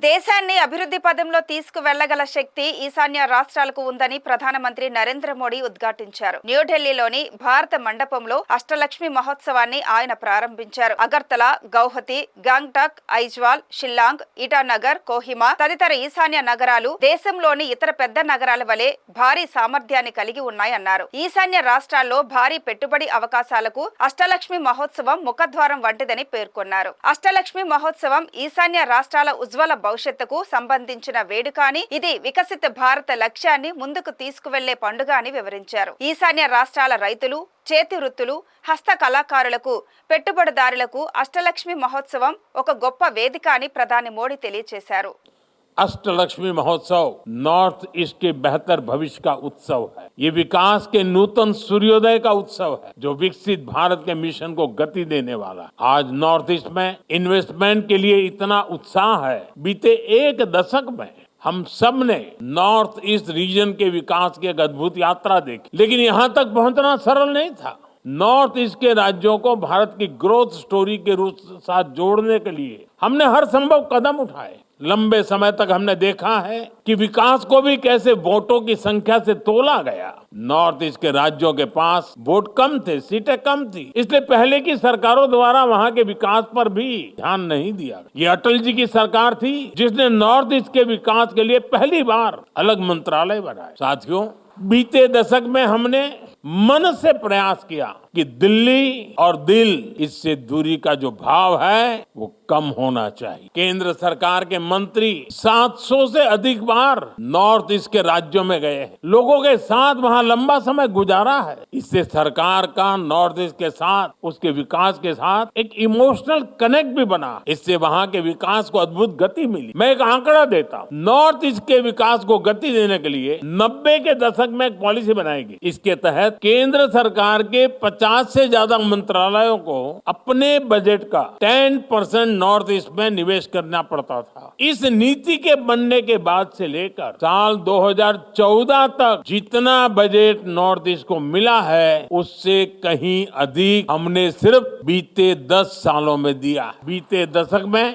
దేశాన్ని అభివృద్ధి పదంలో తీసుకువెళ్లగల శక్తి ఈశాన్య రాష్ట్రాలకు ఉందని ప్రధానమంత్రి నరేంద్ర మోడీ ఉద్ఘాటించారు. న్యూఢిల్లీలోని భారత మండపంలో అష్టలక్ష్మి మహోత్సవాన్ని ఆయన ప్రారంభించారు. అగర్తల, గౌహతి, గాంగ్టక్, ఐజ్వాల్, షిల్లాంగ్, ఇటానగర్, కోహిమా తదితర ఈశాన్య నగరాలు దేశంలోని ఇతర పెద్ద నగరాల వలె భారీ సామర్థ్యాన్ని కలిగి ఉన్నాయన్నారు. ఈశాన్య రాష్ట్రాల్లో భారీ పెట్టుబడి అవకాశాలకు అష్టలక్ష్మి మహోత్సవం ముఖద్వారం వంటిదని పేర్కొన్నారు. అష్టలక్ష్మి మహోత్సవం ఈశాన్య రాష్ట్రాల ఉజ్వల భవిష్యత్తుకు సంబంధించిన వేడుక అని, ఇది వికసిత భారత లక్ష్యాన్ని ముందుకు తీసుకువెళ్లే పండుగ అని వివరించారు. ఈశాన్య రాష్ట్రాల రైతులు, చేతి వృత్తులు, హస్త కళాకారులకు, పెట్టుబడిదారులకు అష్టలక్ష్మి మహోత్సవం ఒక గొప్ప వేదిక అని ప్రధాని మోడీ తెలియజేశారు. अष्टलक्ष्मी महोत्सव नॉर्थ ईस्ट के बेहतर भविष्य का उत्सव है। ये विकास के नूतन सूर्योदय का उत्सव है जो विकसित भारत के मिशन को गति देने वाला है। आज नॉर्थ ईस्ट में इन्वेस्टमेंट के लिए इतना उत्साह है। बीते एक दशक में हम सब ने नॉर्थ ईस्ट रीजन के विकास की एक अद्भुत यात्रा देखी, लेकिन यहाँ तक पहुंचना सरल नहीं था। नॉर्थ ईस्ट के राज्यों को भारत की ग्रोथ स्टोरी के रूप साथ जोड़ने के लिए हमने हर संभव कदम उठाए। लंबे समय तक हमने देखा है कि विकास को भी कैसे वोटों की संख्या से तोला गया। नॉर्थ ईस्ट के राज्यों के पास वोट कम थे, सीटें कम थी, इसलिए पहले की सरकारों द्वारा वहां के विकास पर भी ध्यान नहीं दिया। ये अटल जी की सरकार थी जिसने नॉर्थ ईस्ट के विकास के लिए पहली बार अलग मंत्रालय बनाए। साथियों, बीते दशक में हमने मन से प्रयास किया कि दिल्ली और दिल, इससे दूरी का जो भाव है वो कम होना चाहिए। केंद्र सरकार के मंत्री 700 से अधिक बार नॉर्थ ईस्ट के राज्यों में गए हैं, लोगों के साथ वहां लंबा समय गुजारा है। इससे सरकार का नॉर्थ ईस्ट के साथ, उसके विकास के साथ एक इमोशनल कनेक्ट भी बना। इससे वहां के विकास को अद्भुत गति मिली। मैं एक आंकड़ा देता हूं, नॉर्थ ईस्ट के विकास को गति देने के लिए 90 के दशक में एक पॉलिसी बनाएगी। इसके तहत केंद्र सरकार के 50 से ज्यादा मंत्रालयों को अपने बजट का 10% नॉर्थ ईस्ट में निवेश करना पड़ता था। इस नीति के बनने के बाद से लेकर साल 2014 तक जितना बजट नॉर्थ ईस्ट को मिला है, उससे कहीं अधिक हमने सिर्फ बीते 10 सालों में दिया। बीते दशक में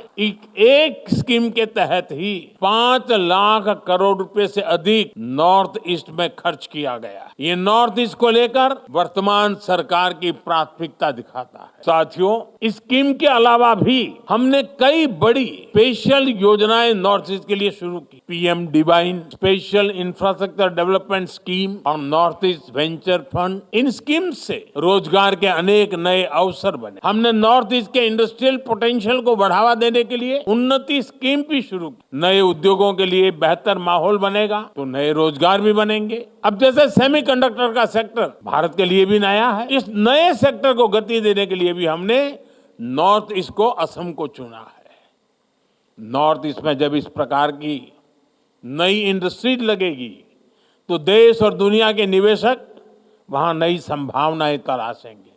एक स्कीम के तहत ही 5 लाख करोड़ रुपए से अधिक नॉर्थ ईस्ट में खर्च किया गया। ये नॉर्थ ईस्ट को लेकर वर्तमान सरकार की प्राथमिकता दिखाता है। साथियों, इस स्कीम के अलावा भी हमने कई बड़ी स्पेशल योजनाएं नॉर्थ ईस्ट के लिए शुरू की। PM divine special infrastructure development scheme और नॉर्थ ईस्ट वेंचर फंड, इन स्कीम से रोजगार के अनेक नए अवसर बने। हमने नॉर्थ ईस्ट के इंडस्ट्रियल पोटेंशियल को बढ़ावा देने के लिए उन्नति स्कीम भी शुरू की। नए उद्योगों के लिए बेहतर माहौल बनेगा तो नए रोजगार भी बनेंगे। अब जैसे सेमीकंडक्टर का सेक्टर भारत के लिए भी नया है, इस नए सेक्टर को गति देने के लिए भी हमने नॉर्थ ईस्ट को, असम को चुना है। नॉर्थ ईस्ट में जब इस प्रकार की नई इंडस्ट्री लगेगी तो देश और दुनिया के निवेशक वहां नई संभावनाएं तलाशेंगे।